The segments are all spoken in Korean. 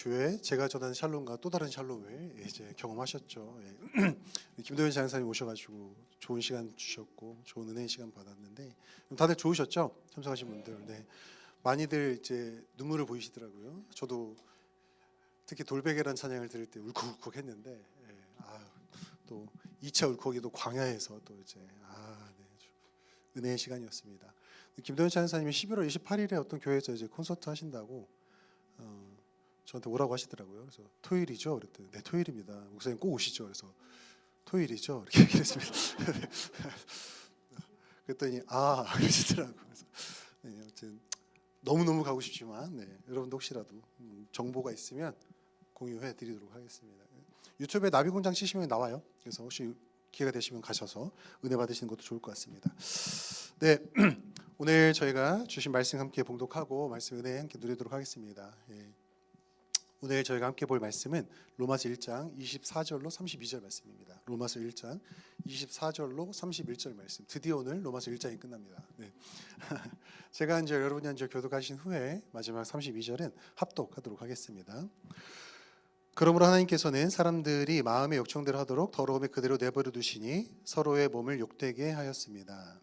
교회 제가 전하는 샬롬과 또 다른 샬롬을 이제 경험하셨죠. 김도현 장사님 오셔가지고 좋은 시간 주셨고 좋은 은혜의 시간 받았는데 다들 좋으셨죠? 참석하신 분들. 네. 많이들 이제 눈물을 보이시더라고요. 저도 특히 돌베개란 찬양을 들을 때 울컥울컥했는데 또 2차 울컥이도 광야에서 또 이제 네, 은혜의 시간이었습니다. 김도현 장사님이 11월 28일에 어떤 교회에서 이제 콘서트 하신다고 저한테 오라고 하시더라고요. 그래서 토요일이죠? 그랬더니 네, 토요일입니다. 목사님 꼭 오시죠? 그래서 토요일이죠? 이렇게 얘기했습니다. 그랬더니 그러시더라고요. 그래서 네, 아무튼 너무너무 가고 싶지만 여러분도 혹시라도 정보가 있으면 공유해 드리도록 하겠습니다. 유튜브에 나비공장 치시면 나와요. 그래서 혹시 기회가 되시면 가셔서 은혜 받으시는 것도 좋을 것 같습니다. 네, 오늘 저희가 주신 말씀 함께 봉독하고 말씀 은혜 함께 누리도록 하겠습니다. 오늘 저희가 함께 볼 말씀은 로마서 1장 24절로 32절 말씀입니다. 로마서 1장 24절로 31절 말씀. 드디어 오늘 로마서 1장이 끝납니다. 네. 제가 이제 여러분이 이제 교독하신 후에 마지막 32절은 합독하도록 하겠습니다. 그러므로 하나님께서는 사람들이 마음의 욕청대로 하도록 더러움에 그대로 내버려 두시니 서로의 몸을 욕되게 하였습니다.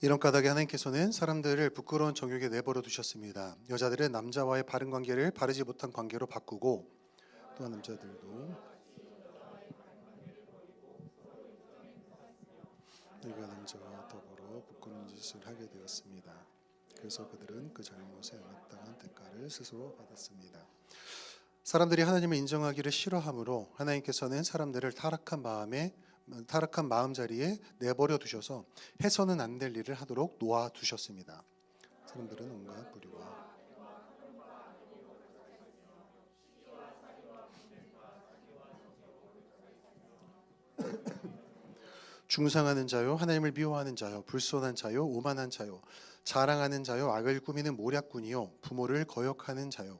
이런 까닭에 하나님께서는 사람들을 부끄러운 정욕에 내버려 두셨습니다. 여자들은 남자와의 바른 관계를 바르지 못한 관계로 바꾸고 또한 남자들도 여가 남자와 더불어 부끄러운 짓을 하게 되었습니다. 그래서 그들은 그 잘못에 마땅한 대가를 스스로 받았습니다. 사람들이 하나님을 인정하기를 싫어하므로 하나님께서는 사람들을 타락한 마음자리에 내버려 두셔서 해서는 안 될 일을 하도록 놓아 두셨습니다. 사람들은 온갖 불의와 중상하는 자요, 하나님을 미워하는 자요, 불손한 자요, 오만한 자요, 자랑하는 자요, 악을 꾸미는 모략꾼이요, 부모를 거역하는 자요.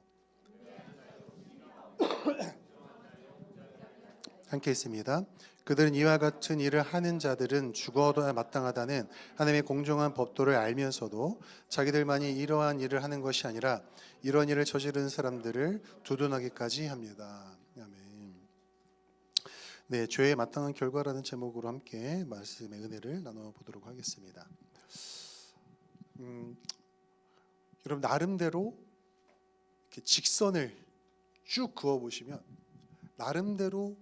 함께 있습니다. 그들은 이와 같은 일을 하는 자들은 죽어도 마땅하다는 하나님의 공정한 법도를 알면서도 자기들만이 이러한 일을 하는 것이 아니라 이런 일을 저지르는 사람들을 두둔하기까지 합니다. 아멘. 네, 죄의 마땅한 결과라는 제목으로 함께 말씀의 은혜를 나눠보도록 하겠습니다. 여러분 나름대로 이렇게 직선을 쭉 그어보시면 나름대로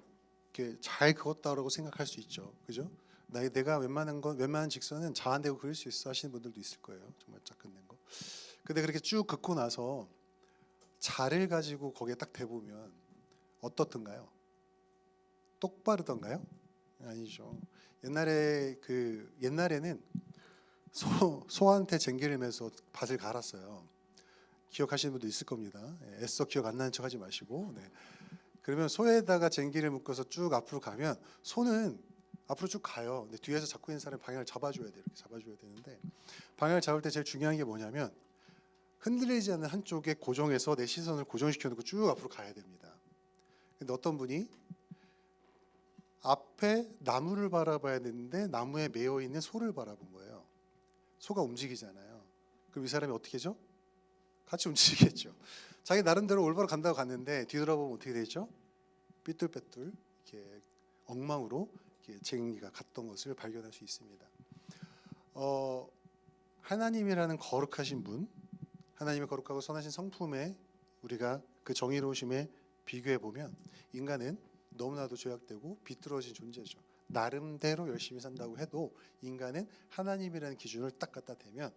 잘 그었다라고 생각할 수 있죠. 그죠? 내가 웬만한 직선은 자한되고 그릴 수 있어 하시는 분들도 있을 거예요. 정말 쫙 끝낸 거. 근데 그렇게 쭉 긋고 나서 자를 가지고 거기에 딱 대보면 어떻던가요? 똑바르던가요? 아니죠. 옛날에는 소한테 쟁기를 매서 밭을 갈았어요. 기억하시는 분도 있을 겁니다. 애써 기억 안 나는 척하지 마시고. 네. 그러면 소에다가 쟁기를 묶어서 쭉 앞으로 가면 소는 앞으로 쭉 가요. 근데 뒤에서 잡고 있는 사람이 방향을 잡아줘야 돼요. 이렇게 잡아줘야 되는데 방향을 잡을 때 제일 중요한 게 뭐냐면 흔들리지 않는 한쪽에 고정해서 내 시선을 고정시켜 놓고 쭉 앞으로 가야 됩니다. 근데 어떤 분이 앞에 나무를 바라봐야 되는데 나무에 매여 있는 소를 바라본 거예요. 소가 움직이잖아요. 그럼 이 사람이 어떻게 하죠? 같이 움직이겠죠. 자기 나름대로 올바로 간다고 갔는데 뒤돌아보면 어떻게 되죠? 삐뚤빼뚤 이렇게 엉망으로 이렇게 쟁기가 갔던 것을 발견할 수 있습니다. 하나님이라는 거룩하신 분, 하나님의 거룩하고 선하신 성품에 우리가 그 정의로우심에 비교해 보면 인간은 너무나도 죄악되고 비뚤어진 존재죠. 나름대로 열심히 산다고 해도 인간은 하나님이라는 기준을 딱 갖다 대면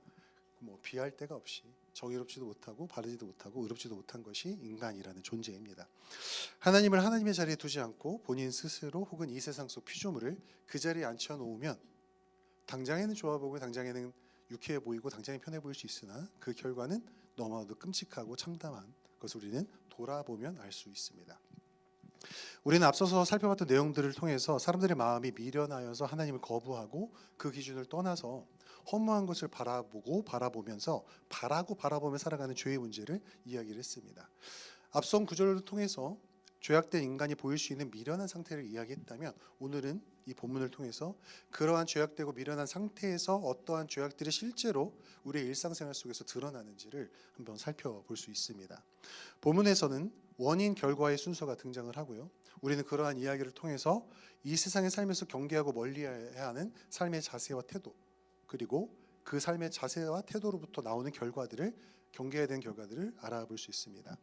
비할 데가 없이 정의롭지도 못하고 바르지도 못하고 의롭지도 못한 것이 인간이라는 존재입니다. 하나님을 하나님의 자리에 두지 않고 본인 스스로 혹은 이 세상 속 피조물을 그 자리에 앉혀놓으면 당장에는 좋아 보이고 당장에는 유쾌해 보이고 당장에 편해 보일 수 있으나 그 결과는 너무나도 끔찍하고 참담한 것을 우리는 돌아보면 알 수 있습니다. 우리는 앞서서 살펴봤던 내용들을 통해서 사람들의 마음이 미련하여서 하나님을 거부하고 그 기준을 떠나서 허무한 것을 바라보면서 바라보며 살아가는 죄의 문제를 이야기를 했습니다. 앞선 구절을 통해서 죄악된 인간이 보일 수 있는 미련한 상태를 이야기했다면, 오늘은 이 본문을 통해서 그러한 죄악되고 미련한 상태에서 어떠한 죄악들이 실제로 우리의 일상생활 속에서 드러나는지를 한번 살펴볼 수 있습니다. 본문에서는 원인 결과의 순서가 등장을 하고요. 우리는 그러한 이야기를 통해서 이 세상의 삶에서 경계하고 멀리해야 하는 삶의 자세와 태도, 그리고 그 삶의 자세와 태도로부터 나오는 결과들을, 경계해야 되는 결과들을 알아볼 수 있습니다.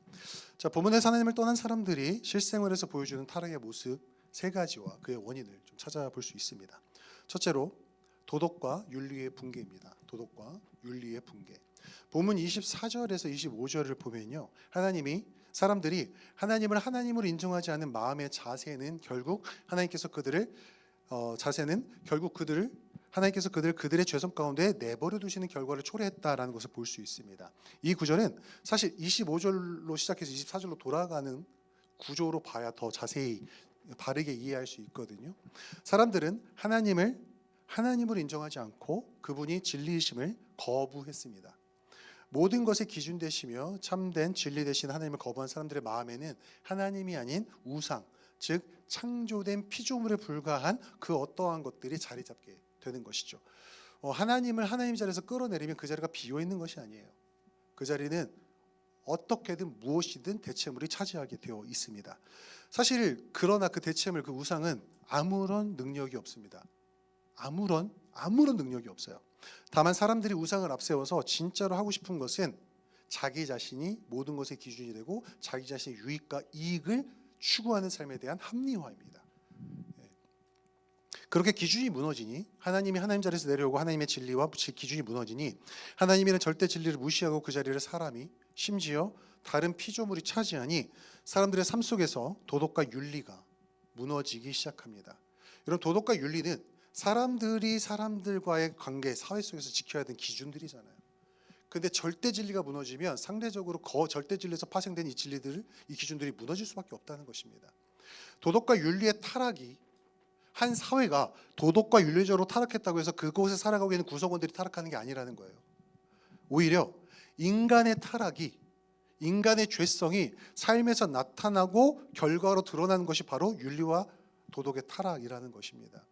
자, 본문에서 하나님을 떠난 사람들이 실생활에서 보여주는 타락의 모습 세 가지와 그의 원인을 좀 찾아볼 수 있습니다. 첫째로 도덕과 윤리의 붕괴입니다. 도덕과 윤리의 붕괴. 본문 24절에서 25절을 보면요, 사람들이 하나님을 하나님으로 인정하지 않은 마음의 자세는 결국 하나님께서 그들을 그들의 죄성 가운데 내버려 두시는 결과를 초래했다라는 것을 볼 수 있습니다. 이 구절은 사실 25절로 시작해서 24절로 돌아가는 구조로 봐야 더 자세히 바르게 이해할 수 있거든요. 사람들은 하나님을 인정하지 않고 그분이 진리이심을 거부했습니다. 모든 것의 기준 되시며 참된 진리 되신 하나님을 거부한 사람들의 마음에는 하나님이 아닌 우상, 즉 창조된 피조물에 불과한 그 어떠한 것들이 자리 잡게 되는 것이죠. 하나님을 하나님 자리에서 끌어내리면 그 자리가 비어 있는 것이 아니에요. 그 자리는 어떻게든 무엇이든 대체물이 차지하게 되어 있습니다. 사실 그러나 그 대체물, 그 우상은 아무런 능력이 없습니다. 아무런 능력이 없어요. 다만 사람들이 우상을 앞세워서 진짜로 하고 싶은 것은 자기 자신이 모든 것의 기준이 되고 자기 자신의 유익과 이익을 추구하는 삶에 대한 합리화입니다. 그렇게 기준이 무너지니, 하나님이 하나님 자리에서 내려오고 하나님의 진리와 기준이 무너지니, 하나님이란 절대 진리를 무시하고 그 자리를 사람이, 심지어 다른 피조물이 차지하니 사람들의 삶 속에서 도덕과 윤리가 무너지기 시작합니다. 여러분, 도덕과 윤리는 사람들이 사람들과의 관계, 사회 속에서 지켜야 되는 기준들이잖아요. 근데 절대 진리가 무너지면 상대적으로 절대 진리에서 파생된 이 기준들이 무너질 수밖에 없다는 것입니다. 도덕과 윤리의 타락이, 한 사회가 도덕과 윤리적으로 타락했다고 해서 그곳에 살아가고 있는 구성원들이 타락하는 게 아니라는 거예요. 오히려 인간의 타락이, 인간의 죄성이 삶에서 나타나고 결과로 드러나는 것이 바로 윤리와 도덕의 타락이라는 것입니다.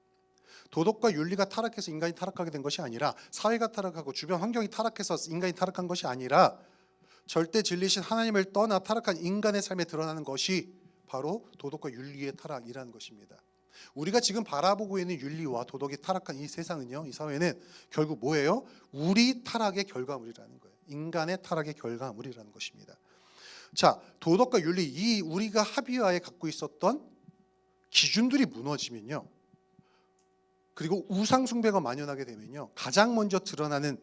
도덕과 윤리가 타락해서 인간이 타락하게 된 것이 아니라, 사회가 타락하고 주변 환경이 타락해서 인간이 타락한 것이 아니라, 절대 진리신 하나님을 떠나 타락한 인간의 삶에 드러나는 것이 바로 도덕과 윤리의 타락이라는 것입니다. 우리가 지금 바라보고 있는 윤리와 도덕이 타락한 이 세상은요, 이 사회는 결국 뭐예요? 우리 타락의 결과물이라는 거예요. 인간의 타락의 결과물이라는 것입니다. 자, 도덕과 윤리, 이 우리가 합의하에 갖고 있었던 기준들이 무너지면요, 그리고 우상 숭배가 만연하게 되면요, 가장 먼저 드러나는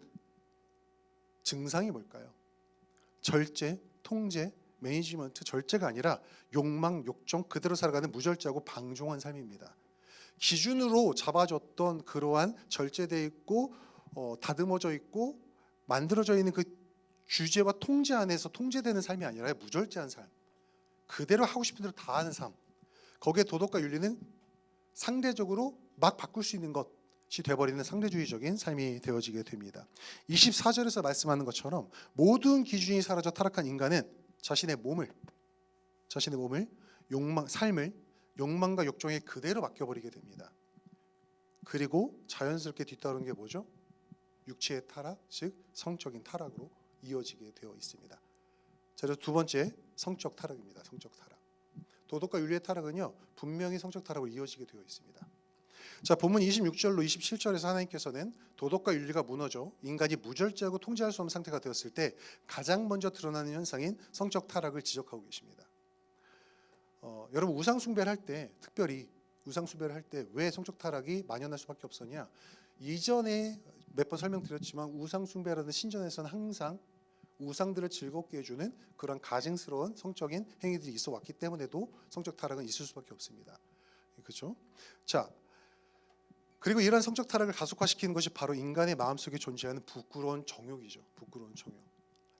증상이 뭘까요? 절제, 통제, 매니지먼트, 절제가 아니라 욕망, 욕정, 그대로 살아가는 무절제하고 방종한 삶입니다. 기준으로 잡아줬던 그러한 절제되어 있고 다듬어져 있고 만들어져 있는 그 규제와 통제 안에서 통제되는 삶이 아니라 무절제한 삶, 그대로 하고 싶은 대로 다 하는 삶, 거기에 도덕과 윤리는 상대적으로 막 바꿀 수 있는 것이 되어버리는 상대주의적인 삶이 되어지게 됩니다. 24절에서 말씀하는 것처럼 모든 기준이 사라져 타락한 인간은 자신의 몸을 삶을 욕망과 욕정에 그대로 맡겨버리게 됩니다. 그리고 자연스럽게 뒤따르는 게 뭐죠? 육체의 타락, 즉 성적인 타락으로 이어지게 되어 있습니다. 자, 그래서 두 번째, 성적 타락입니다. 성적 타락. 도덕과 윤리의 타락은요, 분명히 성적 타락으로 이어지게 되어 있습니다. 자, 본문 26절로 27절에서 하나님께서는 도덕과 윤리가 무너져 인간이 무절제하고 통제할 수 없는 상태가 되었을 때 가장 먼저 드러나는 현상인 성적 타락을 지적하고 계십니다. 여러분, 우상 숭배를 할 때, 특별히 우상 숭배를 할 때 왜 성적 타락이 만연할 수밖에 없었냐? 이전에 몇 번 설명드렸지만 우상 숭배라는 신전에서는 항상 우상들을 즐겁게 해주는 그런 가증스러운 성적인 행위들이 있어 왔기 때문에도 성적 타락은 있을 수밖에 없습니다. 그렇죠? 자, 그리고 이러한 성적 타락을 가속화시키는 것이 바로 인간의 마음속에 존재하는 부끄러운 정욕이죠. 부끄러운 정욕.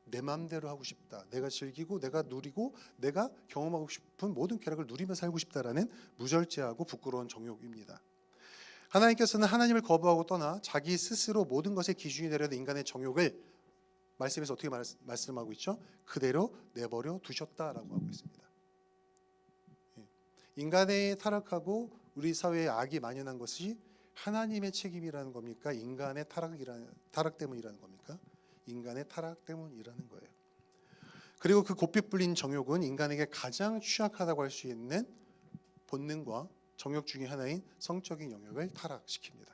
내 마음대로 하고 싶다. 내가 즐기고 내가 누리고 내가 경험하고 싶은 모든 쾌락을 누리며 살고 싶다라는 무절제하고 부끄러운 정욕입니다. 하나님께서는 하나님을 거부하고 떠나 자기 스스로 모든 것의 기준이 되려는 인간의 정욕을 말씀에서 어떻게 말씀하고 있죠? 그대로 내버려 두셨다라고 하고 있습니다. 인간의 타락하고 우리 사회에 악이 만연한 것이 하나님의 책임이라는 겁니까? 인간의 타락 때문이라는 겁니까? 인간의 타락 때문이라는 거예요. 그리고 그 곱게 불린 정욕은 인간에게 가장 취약하다고 할 수 있는 본능과 정욕 중에 하나인 성적인 영역을 타락시킵니다.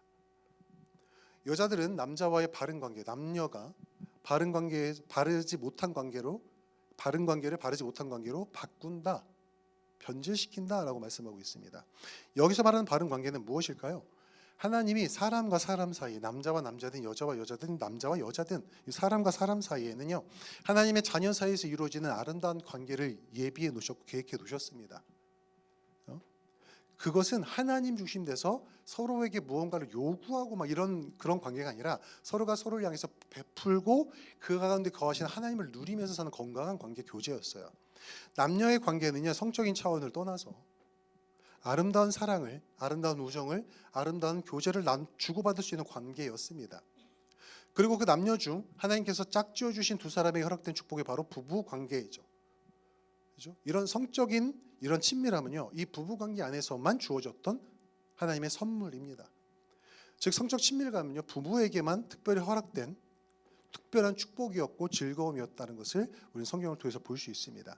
여자들은 남자와의 바른 관계, 남녀가 바른 관계에 바르지 못한 관계로 바른 관계를 바르지 못한 관계로 바꾼다, 변질시킨다라고 말씀하고 있습니다. 여기서 말하는 바른 관계는 무엇일까요? 하나님이 사람과 사람 사이, 남자와 남자든 여자와 여자든 남자와 여자든 사람과 사람 사이에는요, 하나님의 자녀 사이에서 이루어지는 아름다운 관계를 예비해 놓으셨고 계획해 놓으셨습니다. 그것은 하나님 중심돼서 서로에게 무언가를 요구하고 막 이런 그런 관계가 아니라 서로가 서로를 향해서 베풀고 그 가운데 거하시는 하나님을 누리면서 사는 건강한 관계 교제였어요. 남녀의 관계는요, 성적인 차원을 떠나서 아름다운 사랑을, 아름다운 우정을, 아름다운 교제를 주고받을 수 있는 관계였습니다. 그리고 그 남녀 중 하나님께서 짝지어 주신 두 사람에게 허락된 축복이 바로 부부 관계이죠. 그렇죠? 이런 성적인 이런 친밀함은요, 이 부부 관계 안에서만 주어졌던 하나님의 선물입니다. 즉 성적 친밀감은요, 부부에게만 특별히 허락된 특별한 축복이었고 즐거움이었다는 것을 우리는 성경을 통해서 볼 수 있습니다.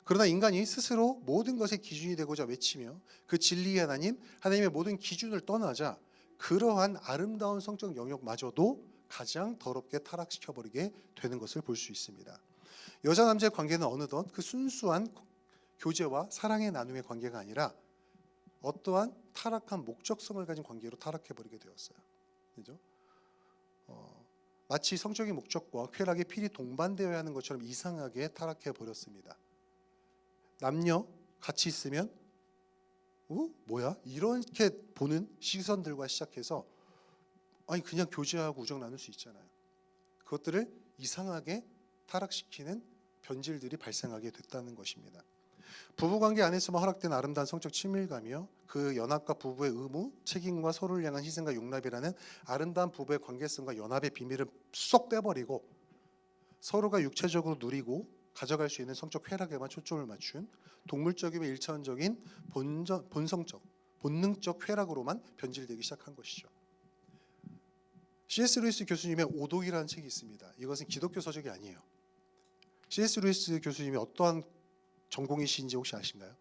그러나 인간이 스스로 모든 것의 기준이 되고자 외치며 그 진리의 하나님, 하나님의 모든 기준을 떠나자 그러한 아름다운 성적 영역마저도 가장 더럽게 타락시켜버리게 되는 것을 볼 수 있습니다. 여자 남자의 관계는 어느덧 그 순수한 교제와 사랑의 나눔의 관계가 아니라 어떠한 타락한 목적성을 가진 관계로 타락해버리게 되었어요. 그죠? 마치 성적인 목적과 쾌락의 필히 동반되어야 하는 것처럼 이상하게 타락해버렸습니다. 남녀 같이 있으면 뭐야? 이렇게 보는 시선들과 시작해서 아니 그냥 교제하고 우정 나눌 수 있잖아요. 그것들을 이상하게 타락시키는 변질들이 발생하게 됐다는 것입니다. 부부관계 안에서만 허락된 아름다운 성적 친밀감이요, 그 연합과 부부의 의무, 책임과 서로를 향한 희생과 용납이라는 아름다운 부부의 관계성과 연합의 비밀을 쏙 빼버리고 서로가 육체적으로 누리고 가져갈 수 있는 성적 쾌락에만 초점을 맞춘 동물적이며 일차원적인 본성적, 본능적 쾌락으로만 변질되기 시작한 것이죠. C.S. 루이스 교수님의 오독이라는 책이 있습니다. 이것은 기독교 서적이 아니에요. C.S. 루이스 교수님이 어떠한 전공이신지 혹시 아신가요?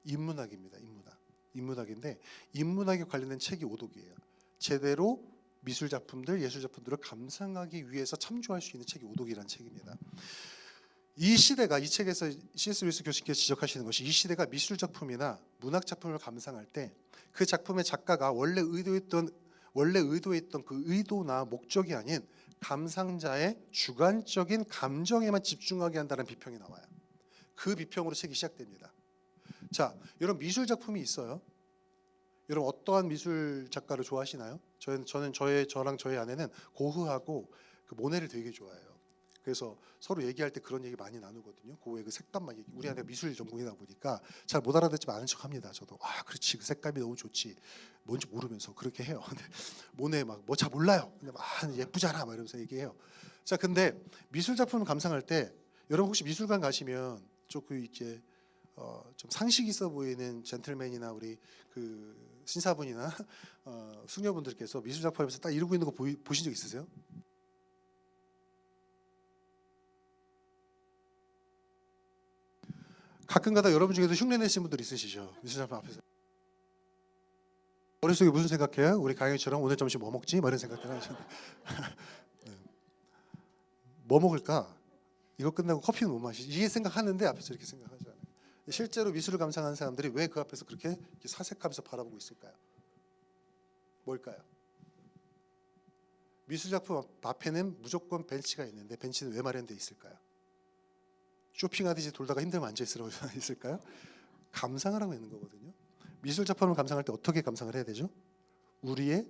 인문학입니다. 인문학인데 인문학에 관련된 책이 오독이에요. 제대로 미술 작품들, 예술 작품들을 감상하기 위해서 참조할 수 있는 책이 오독이라는 책입니다. 이 시대가, 이 책에서 C.S. 루이스 교수님께서 지적하시는 것이, 이 시대가 미술 작품이나 문학 작품을 감상할 때 그 작품의 작가가 원래 의도했던 그 의도나 목적이 아닌 감상자의 주관적인 감정에만 집중하게 한다는 비평이 나와요. 그 비평으로 책이 시작됩니다. 자, 여러분 미술 작품이 있어요. 여러분 어떠한 미술 작가를 좋아하시나요? 저는 저랑 저희 아내는 고흐하고 그 모네를 되게 좋아해요. 그래서 서로 얘기할 때 그런 얘기 많이 나누거든요. 고흐의 그 색감만 얘기. 우리 아내가 미술 전공이다 보니까 잘 못 알아듣지만 아는 척합니다. 저도 그렇지, 그 색감이 너무 좋지. 뭔지 모르면서 그렇게 해요. 근데 모네 막 뭐 잘 몰라요. 근데 막 예쁘잖아 막 이러면서 얘기해요. 자, 근데 미술 작품을 감상할 때 여러분 혹시 미술관 가시면 조금 이제 좀 상식 있어 보이는 젠틀맨이나 우리 그 신사분이나 수녀분들께서 미술 작품에서 딱 이러고 있는 거 보신 적 있으세요? 가끔가다 여러분 중에도 흉내 내신 분들 있으시죠? 미술 작품 앞에서. 머릿속에 무슨 생각해요? 우리 강영처럼 오늘 점심 뭐 먹지? 뭐 이런 생각들 하시는데 뭐 먹을까? 이거 끝나고 커피는 못 마시지. 이게 생각하는데 앞에서 이렇게 생각하잖아요. 실제로 미술을 감상하는 사람들이 왜 그 앞에서 그렇게 사색하면서 바라보고 있을까요? 뭘까요? 미술 작품 앞에는 무조건 벤치가 있는데 벤치는 왜 마련되어 있을까요? 쇼핑하듯이 돌다가 힘들면 앉아 있을까요? 감상을 하고 있는 거거든요. 미술 작품을 감상할 때 어떻게 감상을 해야 되죠? 우리의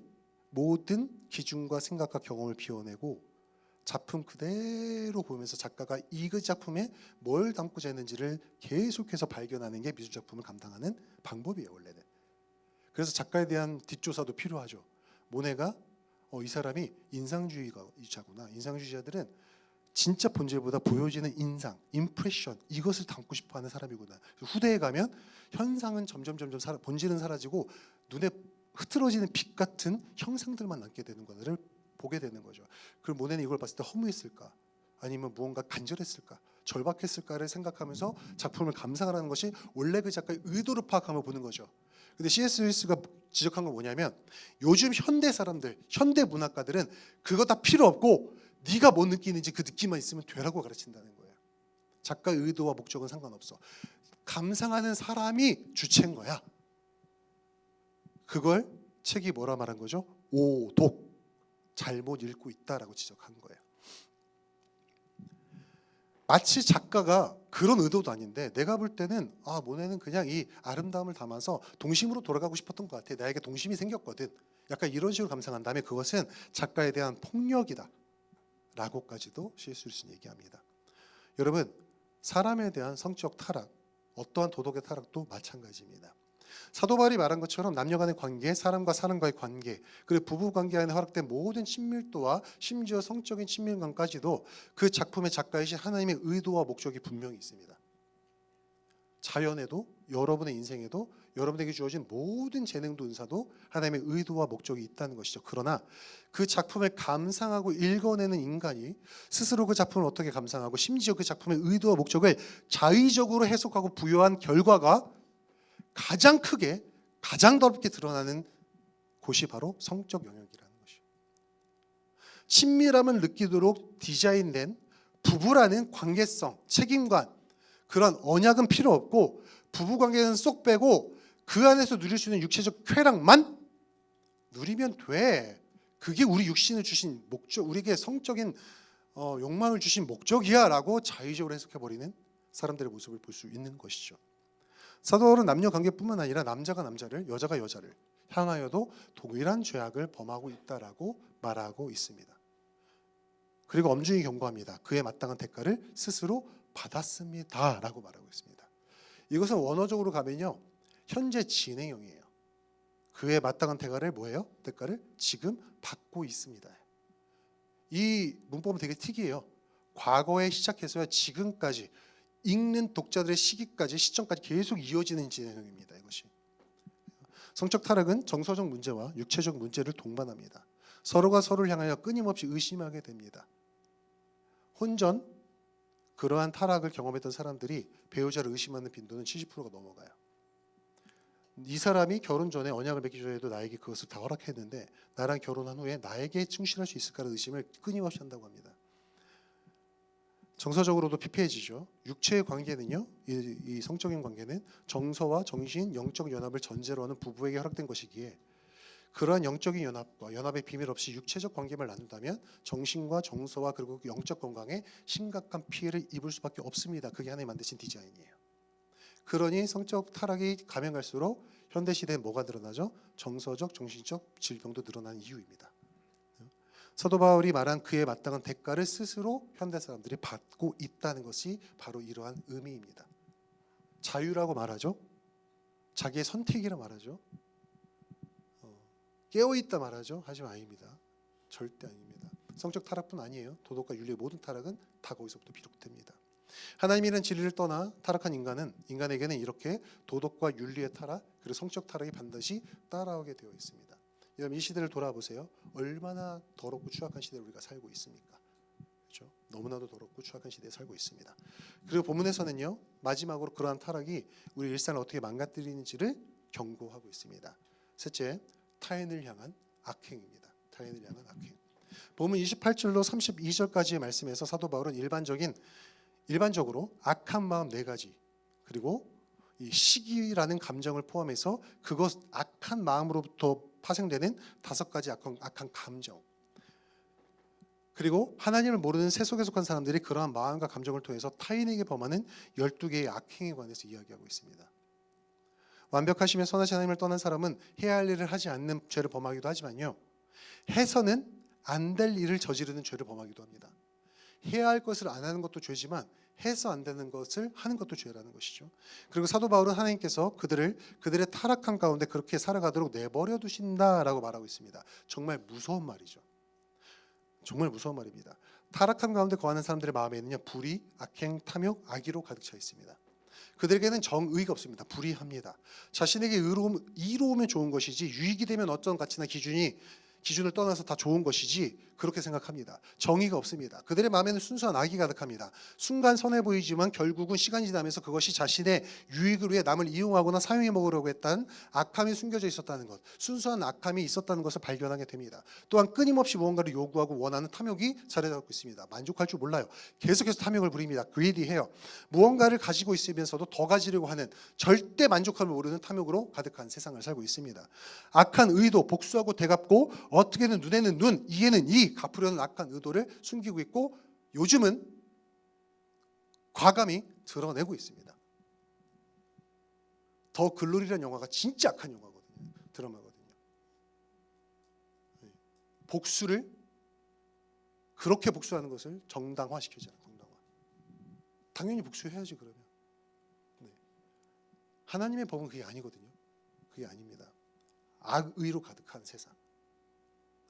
모든 기준과 생각과 경험을 비워내고 작품 그대로 보면서 작가가 이 그 작품에 뭘 담고자 했는지를 계속해서 발견하는 게 미술 작품을 감상하는 방법이에요, 원래는. 그래서 작가에 대한 뒷조사도 필요하죠. 모네가 이 사람이 인상주의자구나. 인상주의자들은 진짜 본질보다 보여지는 인상, 임프레션, 이것을 담고 싶어하는 사람이구나. 후대에 가면 현상은 점점 본질은 사라지고 눈에 흐트러지는 빛 같은 형상들만 남게 되는 것을 보게 되는 거죠. 그럼 모네는 이걸 봤을 때 허무했을까? 아니면 무언가 간절했을까? 절박했을까를 생각하면서 작품을 감상하라는 것이 원래 그 작가의 의도를 파악하며 보는 거죠. 근데 C.S. 루이스가 지적한 건 뭐냐면 요즘 현대 사람들, 현대 문학가들은 그거 다 필요 없고 네가 뭐 느끼는지 그 느낌만 있으면 되라고 가르친다는 거예요. 작가의 의도와 목적은 상관없어. 감상하는 사람이 주체인 거야. 그걸 책이 뭐라 말한 거죠? 오독, 잘못 읽고 있다라고 지적한 거예요. 마치 작가가 그런 의도도 아닌데 내가 볼 때는 모네는 그냥 이 아름다움을 담아서 동심으로 돌아가고 싶었던 것 같아. 나에게 동심이 생겼거든. 약간 이런 식으로 감상한 다음에 그것은 작가에 대한 폭력이다 라고까지도 C.S. 루이스는 얘기합니다. 여러분, 사람에 대한 성적 타락, 어떠한 도덕의 타락도 마찬가지입니다. 사도 바울이 말한 것처럼 남녀 간의 관계, 사람과 사람과의 관계, 그리고 부부 관계 안에 허락된 모든 친밀도와 심지어 성적인 친밀감까지도 그 작품의 작가이신 하나님의 의도와 목적이 분명히 있습니다. 자연에도, 여러분의 인생에도, 여러분에게 주어진 모든 재능도 은사도 하나님의 의도와 목적이 있다는 것이죠. 그러나 그 작품을 감상하고 읽어내는 인간이 스스로 그 작품을 어떻게 감상하고 심지어 그 작품의 의도와 목적을 자의적으로 해석하고 부여한 결과가 가장 크게, 가장 더럽게 드러나는 곳이 바로 성적 영역이라는 것이죠. 친밀함을 느끼도록 디자인된 부부라는 관계성, 책임관, 그런 언약은 필요 없고 부부관계는 쏙 빼고 그 안에서 누릴 수 있는 육체적 쾌락만 누리면 돼. 그게 우리 육신을 주신 목적, 우리에게 성적인 욕망을 주신 목적이야 라고 자의적으로 해석해버리는 사람들의 모습을 볼 수 있는 것이죠. 사도 바울은 남녀 관계뿐만 아니라 남자가 남자를, 여자가 여자를 향하여도 동일한 죄악을 범하고 있다라고 말하고 있습니다. 그리고 엄중히 경고합니다. 그에 마땅한 대가를 스스로 받았습니다라고 말하고 있습니다. 이것은 원어적으로 가면요, 현재 진행형이에요. 그에 마땅한 대가를 뭐예요? 대가를 지금 받고 있습니다. 이 문법은 되게 특이해요. 과거에 시작해서 지금까지 읽는 독자들의 시점까지 계속 이어지는 진행형입니다. 이것이 성적 타락은 정서적 문제와 육체적 문제를 동반합니다. 서로가 서로를 향하여 끊임없이 의심하게 됩니다. 혼전, 그러한 타락을 경험했던 사람들이 배우자를 의심하는 빈도는 70%가 넘어가요. 이 사람이 결혼 전에 언약을 맺기 전에도 나에게 그것을 다 허락했는데 나랑 결혼한 후에 나에게 충실할 수 있을까라는 의심을 끊임없이 한다고 합니다. 정서적으로도 피폐해지죠. 육체의 관계는요, 이 성적인 관계는 정서와 정신, 영적 연합을 전제로 하는 부부에게 허락된 것이기에 그러한 영적인 연합과 연합의 비밀 없이 육체적 관계를 나눈다면 정신과 정서와 그리고 영적 건강에 심각한 피해를 입을 수밖에 없습니다. 그게 하나님 만드신 디자인이에요. 그러니 성적 타락이 가면 갈수록 현대 시대에 뭐가 늘어나죠? 정서적, 정신적 질병도 늘어나는 이유입니다. 사도 바울이 말한 그에 마땅한 대가를 스스로 현대 사람들이 받고 있다는 것이 바로 이러한 의미입니다. 자유라고 말하죠. 자기의 선택이라 말하죠. 깨어있다 말하죠. 하지만 아닙니다. 절대 아닙니다. 성적 타락뿐 아니에요. 도덕과 윤리의 모든 타락은 다 거기서부터 비롯됩니다. 하나님이라는 진리를 떠나 타락한 인간에게는 이렇게 도덕과 윤리의 타락 그리고 성적 타락이 반드시 따라오게 되어 있습니다. 여러분, 이 시대를 돌아보세요. 얼마나 더럽고 추악한 시대를 우리가 살고 있습니까? 그렇죠? 너무나도 더럽고 추악한 시대에 살고 있습니다. 그리고 본문에서는요, 마지막으로 그러한 타락이 우리 일상을 어떻게 망가뜨리는지를 경고하고 있습니다. 셋째, 타인을 향한 악행입니다. 타인을 향한 악행. 본문 28절로 32절까지의 말씀에서 사도 바울은 일반적으로 악한 마음 4가지 그리고 이 시기라는 감정을 포함해서 그것 악한 마음으로부터 파생되는 5가지 악한 감정, 그리고 하나님을 모르는 세속에 속한 사람들이 그러한 마음과 감정을 통해서 타인에게 범하는 12개의 악행에 관해서 이야기하고 있습니다. 완벽하시며 선하신 하나님을 떠난 사람은 해야 할 일을 하지 않는 죄를 범하기도 하지만요, 해서는 안 될 일을 저지르는 죄를 범하기도 합니다. 해야 할 것을 안 하는 것도 죄지만 해서 안 되는 것을 하는 것도 죄라는 것이죠. 그리고 사도 바울은 하나님께서 그들의 타락한 가운데 그렇게 살아가도록 내버려 두신다라고 말하고 있습니다. 정말 무서운 말이죠. 정말 무서운 말입니다. 타락함 가운데 거하는 사람들의 마음에는요, 불의, 악행, 탐욕, 악의로 가득 차 있습니다. 그들에게는 정의가 없습니다. 불의합니다. 자신에게 이로우면 좋은 것이지 유익이 되면 어떤 가치나 기준을 떠나서 다 좋은 것이지 그렇게 생각합니다. 정의가 없습니다. 그들의 마음에는 순수한 악이 가득합니다. 순간 선해 보이지만 결국은 시간이 지나면서 그것이 자신의 유익을 위해 남을 이용하거나 사용해 먹으려고 했다는 악함이 숨겨져 있었다는 것, 순수한 악함이 있었다는 것을 발견하게 됩니다. 또한 끊임없이 무언가를 요구하고 원하는 탐욕이 자리 잡고 있습니다. 만족할 줄 몰라요. 계속해서 탐욕을 부립니다. greedy해요. 무언가를 가지고 있으면서도 더 가지려고 하는, 절대 만족함을 모르는 탐욕으로 가득한 세상을 살고 있습니다. 악한 의도, 복수하고 되갚고 어떻게든 눈에는 눈, 이에는 이 갚으려는 악한 의도를 숨기고 있고 요즘은 과감히 드러내고 있습니다. 더 글로리라는 영화가 진짜 악한 영화거든요. 드라마거든요. 복수를 그렇게 복수하는 것을 정당화시키잖아요. 정당화. 당연히 복수해야지 그러면. 네. 하나님의 법은 그게 아니거든요. 그게 아닙니다. 악의로 가득한 세상.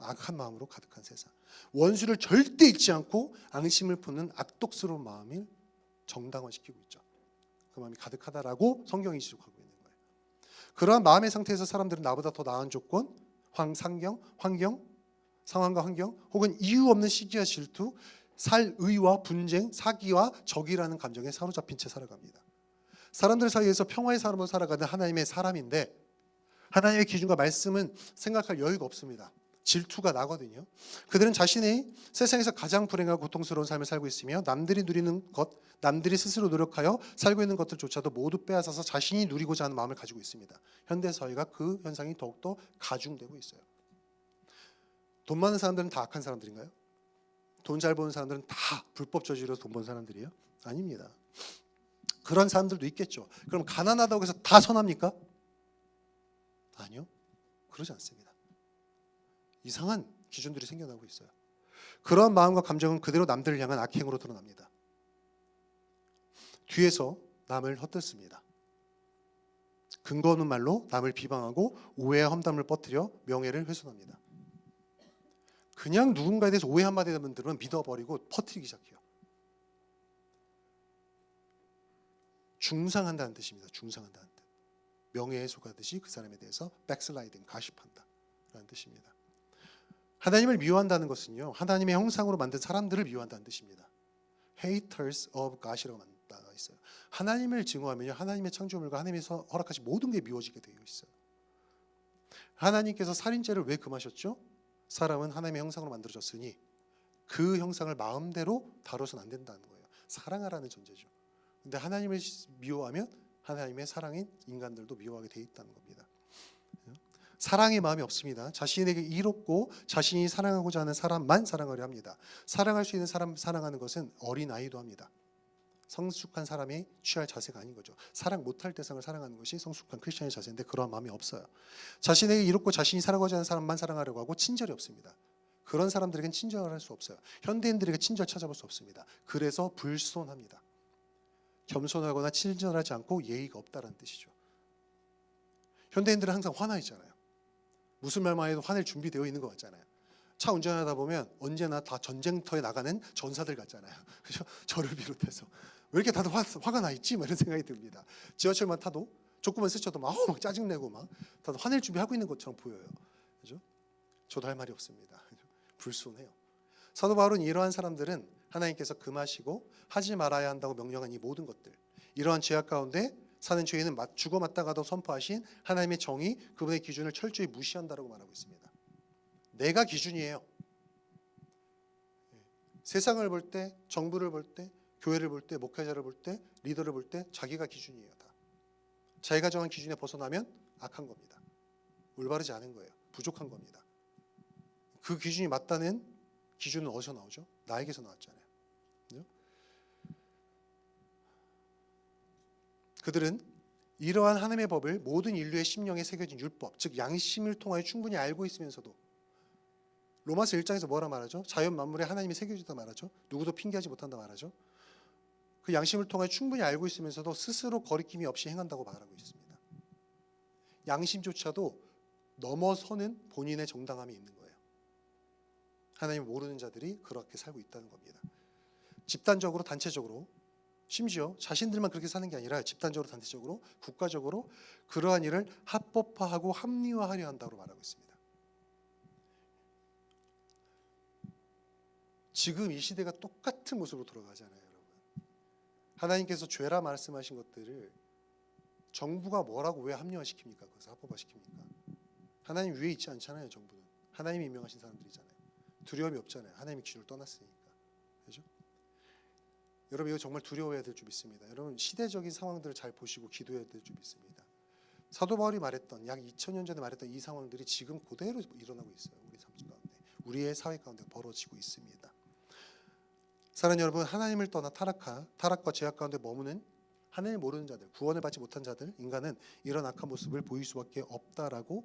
악한 마음으로 가득한 세상. 원수를 절대 잊지 않고 앙심을 품는 악독스러운 마음을 정당화시키고 있죠. 그 마음이 가득하다라고 성경이 지적하고 있는 거예요. 그러한 마음의 상태에서 사람들은 나보다 더 나은 조건, 상황과 환경, 혹은 이유 없는 시기와 질투, 살의와 분쟁, 사기와 적이라는 감정에 사로잡힌 채 살아갑니다. 사람들 사이에서 평화의 사람으로 살아가는 하나님의 사람인데 하나님의 기준과 말씀은 생각할 여유가 없습니다. 질투가 나거든요. 그들은 자신이 세상에서 가장 불행하고 고통스러운 삶을 살고 있으며 남들이 누리는 것, 남들이 스스로 노력하여 살고 있는 것들조차도 모두 빼앗아서 자신이 누리고자 하는 마음을 가지고 있습니다. 현대 사회가 그 현상이 더욱더 가중되고 있어요. 돈 많은 사람들은 다 악한 사람들인가요? 돈 잘 버는 사람들은 다 불법 저지르어서 돈 버는 사람들이에요? 아닙니다. 그런 사람들도 있겠죠. 그럼 가난하다고 해서 다 선합니까? 아니요. 그러지 않습니다. 이상한 기준들이 생겨나고 있어요. 그러한 마음과 감정은 그대로 남들을 향한 악행으로 드러납니다. 뒤에서 남을 헛되습니다. 근거 없는 말로 남을 비방하고 오해와 험담을 퍼뜨려 명예를 훼손합니다. 그냥 누군가에 대해서 오해 한마디 들으면 믿어버리고 퍼뜨리기 시작해요. 중상한다는 뜻입니다. 중상한다는 뜻. 명예훼손하듯이 그 사람에 대해서 백슬라이딩, 가십한다라는 뜻입니다. 하나님을 미워한다는 것은요, 하나님의 형상으로 만든 사람들을 미워한다는 뜻입니다. Haters of God이라고 나와 있어요. 하나님을 증오하면요, 하나님의 창조물과 하나님께서 허락하신 모든 게 미워지게 되어 있어요. 하나님께서 살인죄를 왜 금하셨죠? 사람은 하나님의 형상으로 만들어졌으니 그 형상을 마음대로 다뤄서는 안 된다는 거예요. 사랑하라는 존재죠. 근데 하나님을 미워하면 하나님의 사랑인 인간들도 미워하게 되어 있다는 겁니다. 사랑의 마음이 없습니다. 자신에게 이롭고 자신이 사랑하고자 하는 사람만 사랑하려 합니다. 사랑할 수 있는 사람 사랑하는 것은 어린아이도 합니다. 성숙한 사람이 취할 자세가 아닌 거죠. 사랑 못할 대상을 사랑하는 것이 성숙한 크리스천의 자세인데 그런 마음이 없어요. 자신에게 이롭고 자신이 사랑하고자 하는 사람만 사랑하려고 하고 친절이 없습니다. 그런 사람들에겐 친절할 수 없어요. 현대인들에게 친절 찾아볼 수 없습니다. 그래서 불손합니다. 겸손하거나 친절하지 않고 예의가 없다는 뜻이죠. 현대인들은 항상 화나 있잖아요. 무슨 말만 해도 화낼 준비되어 있는 것 같잖아요. 차 운전하다 보면 언제나 다 전쟁터에 나가는 전사들 같잖아요. 그렇죠? 저를 비롯해서 왜 이렇게 다들 화가 나 있지? 이런 생각이 듭니다. 지하철만 타도 조금만 스쳐도 막 짜증내고 막 다들 화낼 준비하고 있는 것처럼 보여요. 그렇죠? 저도 할 말이 없습니다. 불손해요. 사도 바울은 이러한 사람들은 하나님께서 금하시고 하지 말아야 한다고 명령한 이 모든 것들, 이러한 죄악 가운데 사는 죄인은 죽어 마땅하다고 선포하신 하나님의 정의, 그분의 기준을 철저히 무시한다라고 말하고 있습니다. 내가 기준이에요. 세상을 볼 때, 정부를 볼 때, 교회를 볼 때, 목회자를 볼 때, 리더를 볼 때 자기가 기준이에요. 다. 자기가 정한 기준에 벗어나면 악한 겁니다. 올바르지 않은 거예요. 부족한 겁니다. 그 기준이 맞다는 기준은 어디서 나오죠? 나에게서 나왔잖아요. 그들은 이러한 하나님의 법을 모든 인류의 심령에 새겨진 율법, 즉 양심을 통하여 충분히 알고 있으면서도, 로마서 1장에서 뭐라 말하죠? 자연 만물에 하나님이 새겨졌다 말하죠. 누구도 핑계하지 못한다 말하죠. 그 양심을 통하여 충분히 알고 있으면서도 스스로 거리낌이 없이 행한다고 말하고 있습니다. 양심조차도 넘어서는 본인의 정당함이 있는 거예요. 하나님을 모르는 자들이 그렇게 살고 있다는 겁니다. 집단적으로, 단체적으로, 심지어 자신들만 그렇게 사는 게 아니라 집단적으로, 단체적으로, 국가적으로 그러한 일을 합법화하고 합리화하려 한다고 말하고 있습니다. 지금 이 시대가 똑같은 모습으로 돌아가잖아요, 여러분. 하나님께서 죄라 말씀하신 것들을 정부가 뭐라고 왜 합리화시킵니까? 그것을 합법화시킵니까? 하나님 위에 있지 않잖아요, 정부는. 하나님이 임명하신 사람들이잖아요. 두려움이 없잖아요. 하나님의 기준을 떠났으니까. 그렇죠? 여러분 이거 정말 두려워해야 될 줄 믿습니다. 여러분 시대적인 상황들을 잘 보시고 기도해야 될 줄 믿습니다. 사도 바울이 말했던 약 2000년 전에 말했던 이 상황들이 지금 그대로 일어나고 있어요. 우리 삶 가운데, 우리의 사회 가운데 벌어지고 있습니다. 사랑하는 여러분, 하나님을 떠나 타락과 죄악 가운데 머무는 하나님을 모르는 자들, 구원을 받지 못한 자들, 인간은 이런 악한 모습을 보일 수밖에 없다라고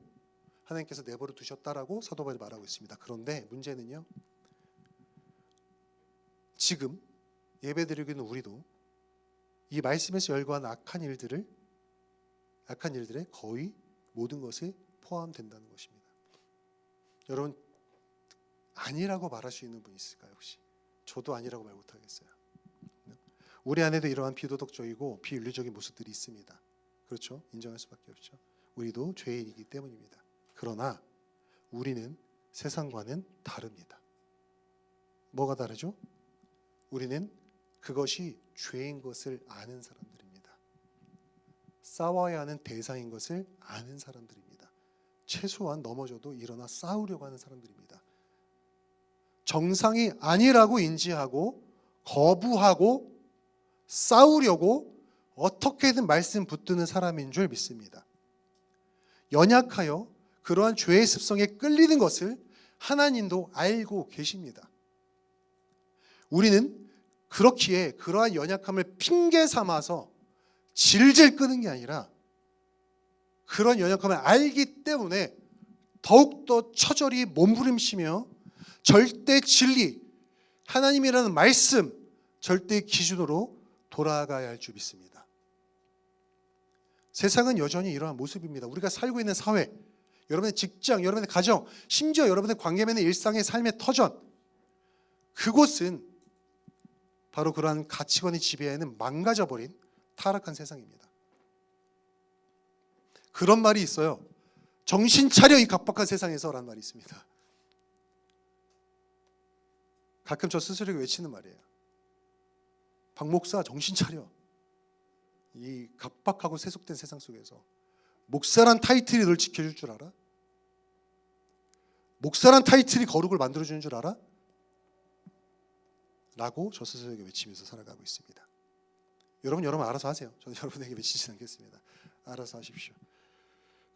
하나님께서 내버려 두셨다라고 사도 바울이 말하고 있습니다. 그런데 문제는요, 지금 예배드리고 있는 우리도 이 말씀에서 열거한 악한 일들에 거의 모든 것이 포함된다는 것입니다. 여러분 아니라고 말할 수 있는 분 있을까요? 혹시? 저도 아니라고 말 못하겠어요. 우리 안에도 이러한 비도덕적이고 비윤리적인 모습들이 있습니다. 그렇죠? 인정할 수밖에 없죠. 우리도 죄인이기 때문입니다. 그러나 우리는 세상과는 다릅니다. 뭐가 다르죠? 우리는 그것이 죄인 것을 아는 사람들입니다. 싸워야 하는 대상인 것을 아는 사람들입니다. 최소한 넘어져도 일어나 싸우려고 하는 사람들입니다. 정상이 아니라고 인지하고 거부하고 싸우려고 어떻게든 말씀 붙드는 사람인 줄 믿습니다. 연약하여 그러한 죄의 습성에 끌리는 것을 하나님도 알고 계십니다. 우리는 그렇기에 그러한 연약함을 핑계 삼아서 질질 끄는 게 아니라 그런 연약함을 알기 때문에 더욱더 처절히 몸부림치며 절대 진리, 하나님이라는 말씀, 절대 기준으로 돌아가야 할 줄 믿습니다. 세상은 여전히 이러한 모습입니다. 우리가 살고 있는 사회, 여러분의 직장, 여러분의 가정, 심지어 여러분의 관계 맺는 일상의 삶의 터전, 그곳은 바로 그러한 가치관의 지배에는 망가져버린 타락한 세상입니다. 그런 말이 있어요. 정신 차려 이 각박한 세상에서 라는 말이 있습니다. 가끔 저 스스로에게 외치는 말이에요. 박 목사 정신 차려. 이 각박하고 세속된 세상 속에서 목사란 타이틀이 널 지켜줄 줄 알아? 목사란 타이틀이 거룩을 만들어주는 줄 알아? 라고 저 스스로에게 외치면서 살아가고 있습니다. 여러분 알아서 하세요. 저는 여러분에게 외치지 않겠습니다. 알아서 하십시오.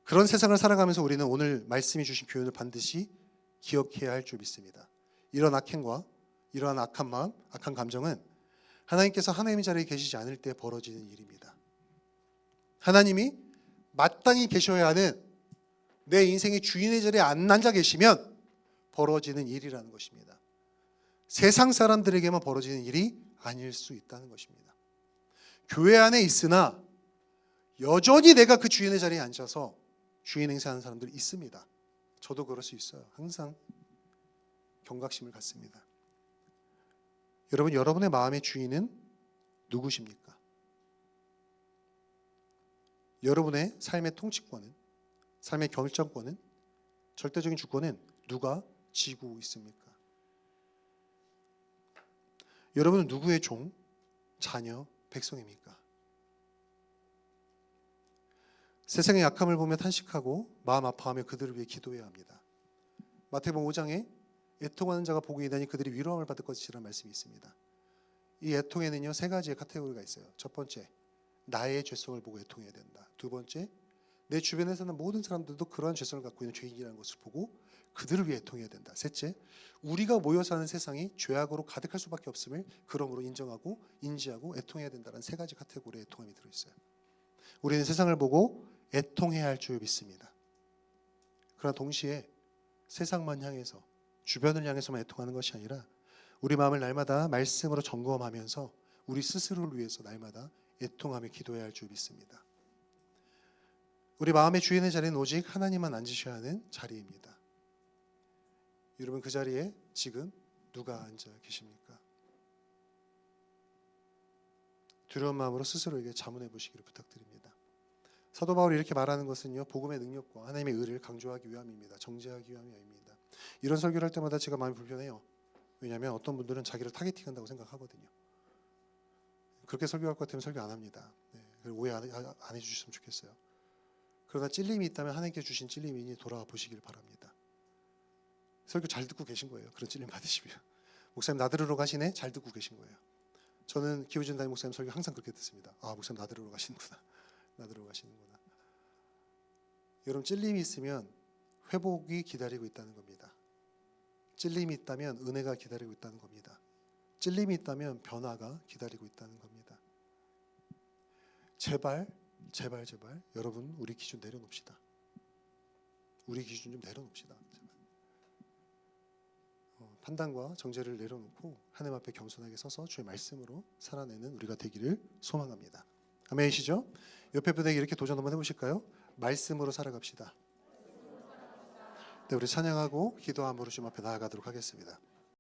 그런 세상을 살아가면서 우리는 오늘 말씀이 주신 교훈을 반드시 기억해야 할 줄 믿습니다. 이런 악행과 이러한 악한 마음, 악한 감정은 하나님께서 하나님의 자리에 계시지 않을 때 벌어지는 일입니다. 하나님이 마땅히 계셔야 하는 내 인생의 주인의 자리에 안 앉아 계시면 벌어지는 일이라는 것입니다. 세상 사람들에게만 벌어지는 일이 아닐 수 있다는 것입니다. 교회 안에 있으나 여전히 내가 그 주인의 자리에 앉아서 주인 행세하는 사람들이 있습니다. 저도 그럴 수 있어요. 항상 경각심을 갖습니다. 여러분, 여러분의 마음의 주인은 누구십니까? 여러분의 삶의 통치권은, 삶의 결정권은, 절대적인 주권은 누가 쥐고 있습니까? 여러분은 누구의 종, 자녀, 백성입니까? 세상의 약함을 보며 탄식하고 마음 아파하며 그들을 위해 기도해야 합니다. 마태복음 5장에 애통하는 자가 복이 있나니 그들이 위로함을 받을 것이라는 말씀이 있습니다. 이 애통에는요 3가지의 카테고리가 있어요. 첫 번째, 나의 죄성을 보고 애통해야 된다. 두 번째, 내 주변에 사는 모든 사람들도 그러한 죄성을 갖고 있는 죄인이라는 것을 보고 그들을 위해 애통해야 된다. 셋째, 우리가 모여 사는 세상이 죄악으로 가득할 수밖에 없음을 그러므로 인정하고 인지하고 애통해야 된다는 3가지 카테고리의 애통함이 들어있어요. 우리는 세상을 보고 애통해야 할 줄 믿습니다. 그러나 동시에 세상만 향해서, 주변을 향해서만 애통하는 것이 아니라 우리 마음을 날마다 말씀으로 점검하면서 우리 스스로를 위해서 날마다 애통하며 기도해야 할 줄 믿습니다. 우리 마음의 주인의 자리는 오직 하나님만 앉으셔야 하는 자리입니다. 여러분 그 자리에 지금 누가 앉아 계십니까? 두려운 마음으로 스스로에게 자문해 보시기를 부탁드립니다. 사도 바울이 이렇게 말하는 것은요, 복음의 능력과 하나님의 의를 강조하기 위함입니다. 정죄하기 위함이 아닙니다. 이런 설교를 할 때마다 제가 마음이 불편해요. 왜냐하면 어떤 분들은 자기를 타겟팅한다고 생각하거든요. 그렇게 설교할 것 같으면 설교 안 합니다. 네, 오해 안 해주셨으면 좋겠어요. 그러나 찔림이 있다면 하나님께 주신 찔림이니 돌아와 보시길 바랍니다. 설교 잘 듣고 계신 거예요. 그런 찔림 받으시면. 목사님 나들으러 가시네? 잘 듣고 계신 거예요. 저는 기호진 담임 목사님 설교 항상 그렇게 듣습니다. 아, 목사님 나들으러 가시는구나. 나들으러 가시는구나. 여러분 찔림이 있으면 회복이 기다리고 있다는 겁니다. 찔림이 있다면 은혜가 기다리고 있다는 겁니다. 찔림이 있다면 변화가 기다리고 있다는 겁니다. 제발 여러분 우리 기준 내려놓읍시다. 우리 기준 좀 내려놓읍시다. 제발. 판단과 정죄를 내려놓고 하나님 앞에 겸손하게 서서 주의 말씀으로 살아내는 우리가 되기를 소망합니다. 아멘이시죠? 옆에 분에게 이렇게 도전 한번 해보실까요? 말씀으로 살아갑시다. 네, 우리 찬양하고 기도함으로 주님 앞에 나아가도록 하겠습니다.